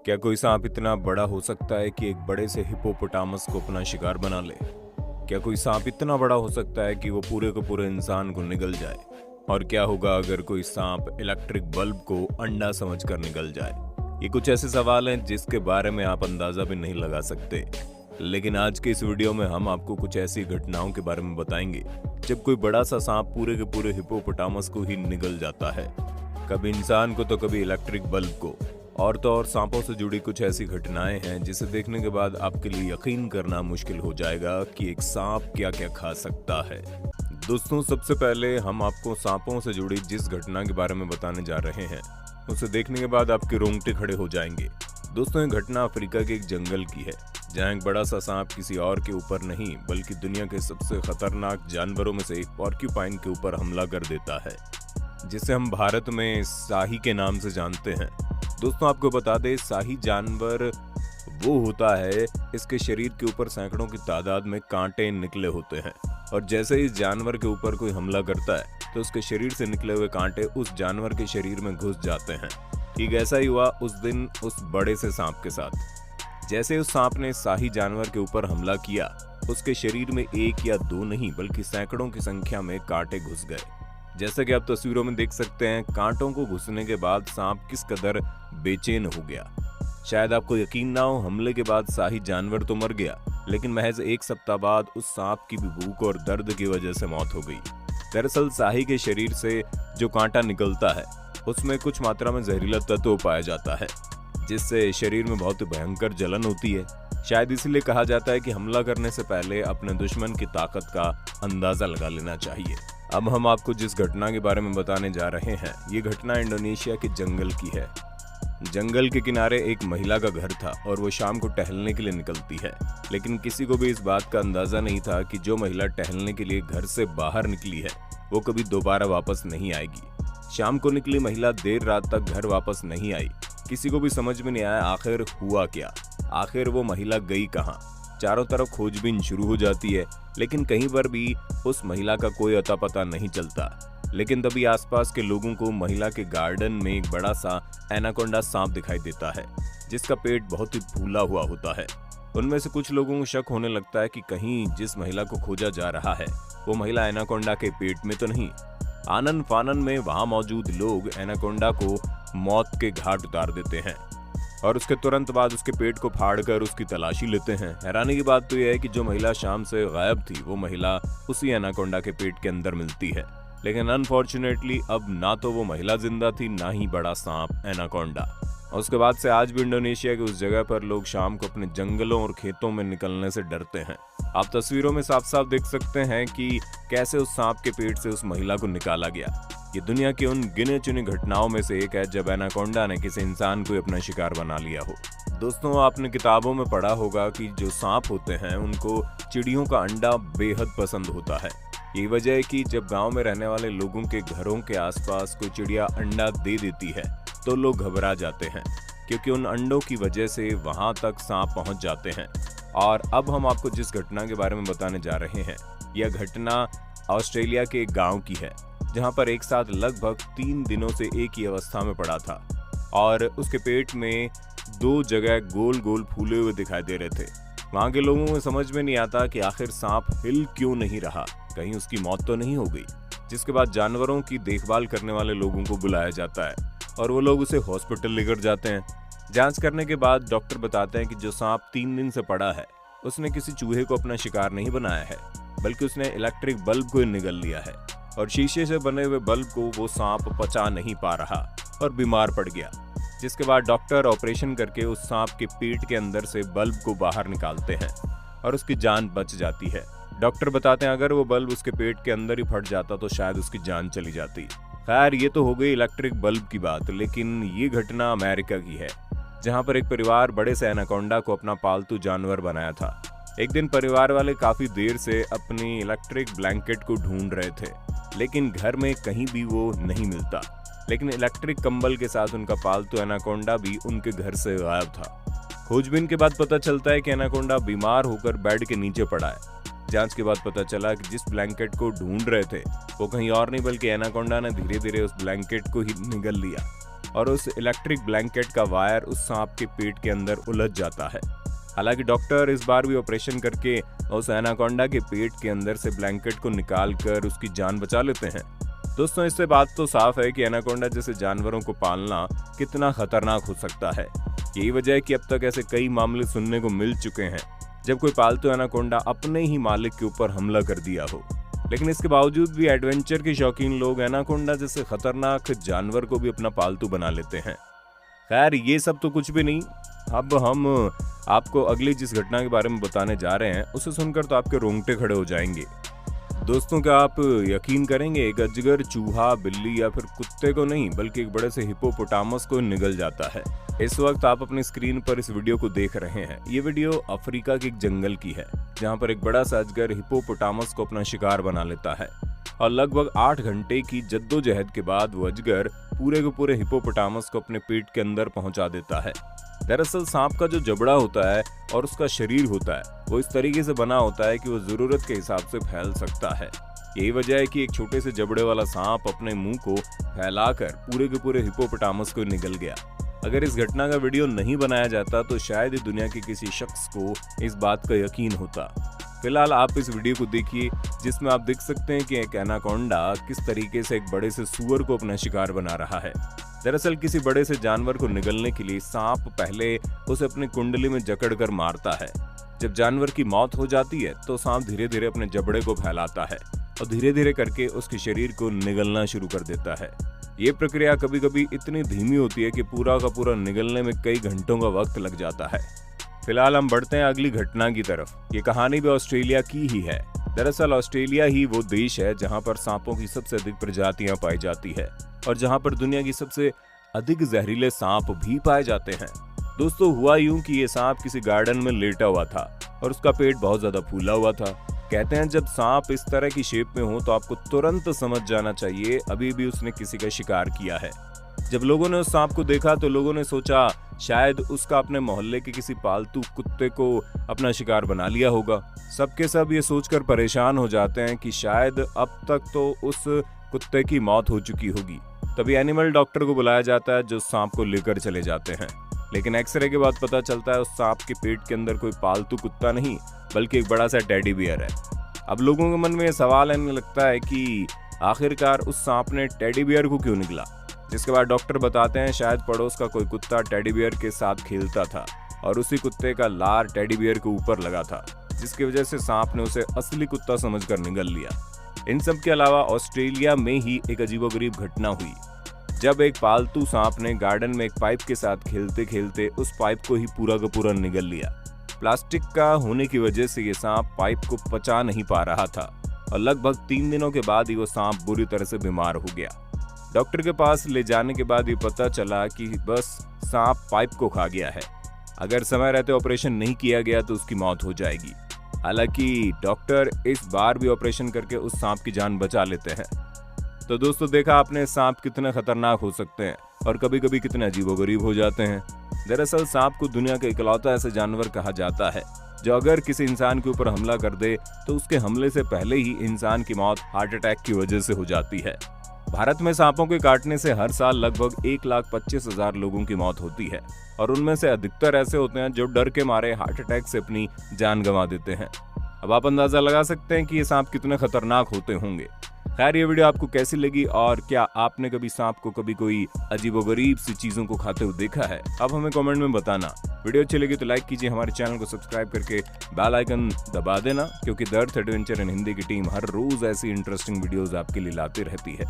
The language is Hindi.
क्या कोई सांप इतना बड़ा हो सकता है कि एक बड़े से हिप्पोपोटामस को अपना शिकार बना ले? क्या कोई सांप इतना बड़ा हो सकता है कि वो पूरे को पूरे इंसान को निगल जाए? और क्या होगा अगर कोई सांप इलेक्ट्रिक बल्ब को अंडा समझकर निगल जाए? ये कुछ ऐसे सवाल हैं जिसके बारे में आप अंदाजा भी नहीं लगा सकते। लेकिन आज के इस वीडियो में हम आपको कुछ ऐसी घटनाओं के बारे में बताएंगे जब कोई बड़ा सा सांप पूरे के पूरे हिप्पोपोटामस को ही निगल जाता है। कभी इंसान को तो कभी इलेक्ट्रिक बल्ब को। और तो और सांपों से जुड़ी कुछ ऐसी घटनाएं हैं जिसे देखने के बाद आपके लिए यकीन करना मुश्किल हो जाएगा कि एक सांप क्या क्या खा सकता है। दोस्तों, सबसे पहले हम आपको सांपों से जुड़ी जिस घटना के बारे में बताने जा रहे हैं उसे देखने के बाद आपके रोंगटे खड़े हो जाएंगे। दोस्तों, ये घटना अफ्रीका के एक जंगल की है जहां एक बड़ा सा सांप किसी और के ऊपर नहीं बल्कि दुनिया के सबसे खतरनाक जानवरों में से एक पोर्क्यूपाइन के ऊपर हमला कर देता है, जिसे हम भारत में शाही के नाम से जानते हैं। दोस्तों, आपको बता दें, शाही जानवर वो होता है इसके शरीर के ऊपर सैकड़ों की तादाद में कांटे निकले होते हैं और जैसे ही जानवर के ऊपर कोई हमला करता है तो उसके शरीर से निकले हुए कांटे उस जानवर के शरीर में घुस जाते हैं। ठीक ऐसा ही हुआ उस दिन उस बड़े से सांप के साथ। जैसे उस सांप ने शाही जानवर के ऊपर हमला किया, उसके शरीर में एक या दो नहीं बल्कि सैकड़ों की संख्या में कांटे घुस गए। जैसा कि आप तस्वीरों में देख सकते हैं, कांटों को घुसने के बाद सांप किस कदर बेचैन हो गया। शायद आपको यकीन ना हो, हमले के बाद शाही जानवर तो मर गया, लेकिन महज एक सप्ताह बाद उस सांप की भी भूख और दर्द की वजह से मौत हो गई। दरअसल शाही के शरीर से जो कांटा निकलता है उसमें कुछ मात्रा में जहरीला तत्व पाया जाता है, जिससे शरीर में बहुत भयंकर जलन होती है। शायद इसीलिए कहा जाता है कि हमला करने से पहले अपने दुश्मन की ताकत का अंदाजा लगा लेना चाहिए। अब हम आपको जिस घटना के बारे में बताने जा रहे हैं, ये घटना इंडोनेशिया के जंगल की है। जंगल के किनारे एक महिला का घर था और वो शाम को टहलने के लिए निकलती है, लेकिन किसी को भी इस बात का अंदाजा नहीं था कि जो महिला टहलने के लिए घर से बाहर निकली है वो कभी दोबारा वापस नहीं आएगी। शाम को निकली महिला देर रात तक घर वापस नहीं आई। किसी को भी समझ में नहीं आया आखिर हुआ क्या, आखिर वो महिला गई कहाँ। चारों तरफ खोजबीन शुरू हो जाती है, लेकिन कहीं पर भी उस महिला का कोई अता पता नहीं चलता। लेकिन तभी आसपास के लोगों को महिला के गार्डन में एक बड़ा सा एनाकोंडा सांप दिखाई देता है, जिसका पेट बहुत ही फूला हुआ होता है। उनमें से कुछ लोगों को शक होने लगता है कि कहीं जिस महिला को खोजा जा रहा है वो महिला एनाकोंडा के पेट में तो नहीं। आनन फानन में वहां मौजूद लोग एनाकोंडा को मौत के घाट उतार देते हैं और उसके तुरंत बाद उसके पेट को फाड़कर उसकी तलाशी लेते हैं। हैरानी की बात तो यह है कि जो महिला शाम से गायब थी वो महिला उसी एनाकोंडा के पेट के अंदर मिलती है, लेकिन अनफॉर्चुनेटली अब ना तो वो महिला जिंदा थी ना ही बड़ा सांप एनाकोंडा। और उसके बाद से आज भी इंडोनेशिया के उस जगह पर लोग शाम को अपने जंगलों और खेतों में निकलने से डरते हैं। आप तस्वीरों में साफ साफ देख सकते हैं कि कैसे उस सांप के पेट से उस महिला को निकाला गया। ये दुनिया की उन गिने चुनी घटनाओं में से एक है जब एनाकोंडा ने किसी इंसान को अपना शिकार बना लिया हो। दोस्तों, आपने किताबों में पढ़ा होगा कि जो सांप होते हैं उनको चिड़ियों का अंडा बेहद पसंद होता है। यही वजह है कि जब गांव में रहने वाले लोगों के घरों के आसपास कोई चिड़िया अंडा दे देती है तो लोग घबरा जाते हैं, क्योंकि उन अंडों की वजह से वहां तक सांप पहुंच जाते हैं। और अब हम आपको जिस घटना के बारे में बताने जा रहे हैं, यह घटना ऑस्ट्रेलिया के एक गांव की है जहां पर एक साथ लगभग 3 दिनों से एक ही अवस्था में पड़ा था और उसके पेट में 2 जगह गोल गोल फूले हुए दिखाई दे रहे थे। वहां के लोगों को समझ में नहीं आता कि आखिर सांप हिल क्यों नहीं रहा, कहीं उसकी मौत तो नहीं हो गई। जिसके बाद जानवरों की देखभाल करने वाले लोगों को बुलाया जाता है और वो लोग उसे हॉस्पिटल लेकर जाते हैं। जांच करने के बाद डॉक्टर बताते हैं कि जो सांप 3 दिन से पड़ा है उसने किसी चूहे को अपना शिकार नहीं बनाया है, बल्कि उसने इलेक्ट्रिक बल्ब को निगल लिया है और शीशे से बने हुए बल्ब को वो सांप पचा नहीं पा रहा और बीमार पड़ गया। जिसके बाद डॉक्टर ऑपरेशन करके उस सांप के पेट के अंदर से बल्ब को बाहर निकालते हैं और उसकी जान बच जाती है। डॉक्टर बताते हैं अगर वो बल्ब उसके पेट के अंदर ही फट जाता तो शायद उसकी जान चली जाती। खैर, ये तो हो गई इलेक्ट्रिक बल्ब की बात, लेकिन ये घटना अमेरिका की है जहां पर एक परिवार बड़े से एनाकोंडा को अपना पालतू जानवर बनाया था। एक दिन परिवार वाले काफी देर से अपनी इलेक्ट्रिक ब्लैंकेट को ढूंढ रहे थे, लेकिन घर में कहीं भी वो नहीं मिलता। लेकिन इलेक्ट्रिक कंबल के साथ उनका पालतू एनाकोंडा भी उनके घर से गायब था। खोजबीन के बाद पता चलता है कि एनाकोंडा बीमार होकर बेड के नीचे पड़ा है। जांच के बाद पता चला कि जिस ब्लैंकेट को ढूंढ रहे थे वो कहीं और नहीं बल्कि एनाकोंडा ने धीरे धीरे उस ब्लैंकेट को ही निगल लिया। और उस इलेक्ट्रिक ब्लैंकेट का वायर उस सांप के पेट के अंदर उलझ जाता है। हालांकि डॉक्टर इस बार भी ऑपरेशन करके उस एनाकोंडा के पेट के अंदर से ब्लैंकेट को निकाल कर उसकी जान बचा लेते हैं। दोस्तों, इससे बात तो साफ है कि एनाकोंडा जैसे जानवरों को पालना कितना खतरनाक हो सकता है। यही वजह है कि अब तक ऐसे कई मामले सुनने को मिल चुके हैं जब कोई पालतू एनाकोंडा अपने ही मालिक के ऊपर हमला कर दिया हो। लेकिन इसके बावजूद भी एडवेंचर के शौकीन लोग एनाकोंडा जैसे खतरनाक जानवर को भी अपना पालतू बना लेते हैं। खैर, ये सब तो कुछ भी नहीं। अब हम आपको अगली जिस घटना के बारे में बताने जा रहे हैं उसे सुनकर तो आपके रोंगटे खड़े हो जाएंगे। दोस्तों, क्या आप यकीन करेंगे, एक अजगर चूहा, बिल्ली या फिर कुत्ते को नहीं बल्कि एक बड़े से हिप्पोपोटामस को निगल जाता है। इस वक्त आप अपनी स्क्रीन पर इस वीडियो को देख रहे हैं। ये वीडियो अफ्रीका के एक जंगल की है जहां पर एक बड़ा सा अजगर हिप्पोपोटामस को अपना शिकार बना लेता है और लगभग 8 घंटे की जद्दोजहद के बाद वो अजगर पूरे के पूरे हिप्पोपोटामस को अपने पेट के अंदर पहुंचा देता है। दरअसल सांप का जो जबड़ा होता है और उसका शरीर होता है वो इस तरीके से बना होता है कि वो जरूरत के हिसाब से फैल सकता है। यही वजह है कि एक छोटे से जबड़े वाला सांप अपने मुंह को फैलाकर पूरे के पूरे हिप्पोपोटामस को निगल गया। अगर इस घटना का वीडियो नहीं बनाया जाता तो शायद ही दुनिया के किसी शख्स को इस बात का यकीन होता। फिलहाल आप इस वीडियो को देखिए जिसमें आप देख सकते हैं कि एक एनाकोंडा किस तरीके से एक बड़े से सूअर को अपना शिकार बना रहा है। दरअसल किसी बड़े से जानवर को निगलने के लिए सांप पहले उसे अपनी कुंडली में जकड़कर मारता है। जब जानवर की मौत हो जाती है तो सांप धीरे धीरे अपने जबड़े को फैलाता है और धीरे धीरे करके उसके शरीर को निगलना शुरू कर देता है। ये प्रक्रिया कभी कभी इतनी धीमी होती है कि पूरा का पूरा निगलने में कई घंटों का वक्त लग जाता है। फिलहाल हम बढ़ते हैं अगली घटना की तरफ। ये कहानी भी ऑस्ट्रेलिया की ही है। दरअसल ऑस्ट्रेलिया ही वो देश है जहां पर सांपों की सबसे अधिक प्रजातियां पाई जाती है और जहां पर दुनिया की सबसे अधिक जहरीले सांप भी पाए जाते हैं। दोस्तों, हुआ यूं कि ये सांप किसी गार्डन में लेटा हुआ था और उसका पेट बहुत ज्यादा फूला हुआ था। कहते हैं जब सांप इस तरह की शेप में हो तो आपको तुरंत समझ जाना चाहिए अभी भी उसने किसी का शिकार किया है। जब लोगों ने उस सांप को देखा तो लोगों ने सोचा शायद उसका अपने मोहल्ले के किसी पालतू कुत्ते को अपना शिकार बना लिया होगा। सबके सब ये सोचकर परेशान हो जाते हैं कि शायद अब तक तो उस कुत्ते की मौत हो चुकी होगी। तभी एनिमल डॉक्टर को बुलाया जाता है जो सांप को लेकर चले जाते हैं। लेकिन एक्सरे के बाद पता चलता है उस सांप के पेट के अंदर कोई पालतू कुत्ता नहीं बल्कि एक बड़ा सा टेडी बियर है। अब लोगों के मन में यह सवाल आने लगता है कि आखिरकार उस सांप ने टेडी बियर को क्यों निगला। जिसके बाद डॉक्टर बताते हैं शायद पड़ोस का कोई कुत्ता टेडी बियर के साथ खेलता था और उसी कुत्ते का लार टेडी बियर के ऊपर लगा था, जिसकी वजह से सांप ने उसे असली कुत्ता समझकर निगल लिया। इन सब के अलावा ऑस्ट्रेलिया में ही एक अजीबोगरीब घटना हुई जब एक पालतू सांप ने गार्डन में एक पाइप के साथ खेलते खेलते उस पाइप को ही पूरा का पूरा निगल लिया। प्लास्टिक का होने की वजह से ये सांप पाइप को पचा नहीं पा रहा था और लगभग 3 दिनों के बाद ही वो सांप बुरी तरह से बीमार हो गया। डॉक्टर के पास ले जाने के बाद ये पता चला कि बस सांप पाइप को खा गया है। अगर समय रहते ऑपरेशन नहीं किया गया तो उसकी मौत हो जाएगी। हालांकि डॉक्टर इस बार भी ऑपरेशन करके उस सांप की जान बचा लेते हैं। तो दोस्तों, देखा आपने सांप कितने खतरनाक हो सकते हैं और कभी कभी कितने अजीबोगरीब हो जाते हैं। दरअसल सांप को दुनिया का इकलौता ऐसा जानवर कहा जाता है जो अगर किसी इंसान के ऊपर हमला कर दे तो उसके हमले से पहले ही इंसान की मौत हार्ट अटैक की वजह से हो जाती है। भारत में सांपों के काटने से हर साल लगभग 1,25,000 लोगों की मौत होती है और उनमें से अधिकतर ऐसे होते हैं जो डर के मारे हार्ट अटैक से अपनी जान गंवा देते हैं। अब आप अंदाजा लगा सकते हैं कि ये सांप कितने खतरनाक होते होंगे। खैर, ये वीडियो आपको कैसी लगी और क्या आपने कभी सांप को कभी कोई अजीबोगरीब सी चीजों को खाते हुए देखा है? आप हमें कमेंट में बताना। वीडियो अच्छी लगी तो लाइक कीजिए, हमारे चैनल को सब्सक्राइब करके बेल आइकन दबा देना, क्योंकि the earth adventure in Hindi की टीम हर रोज ऐसी इंटरेस्टिंग वीडियोस आपके लिए लाती रहती है।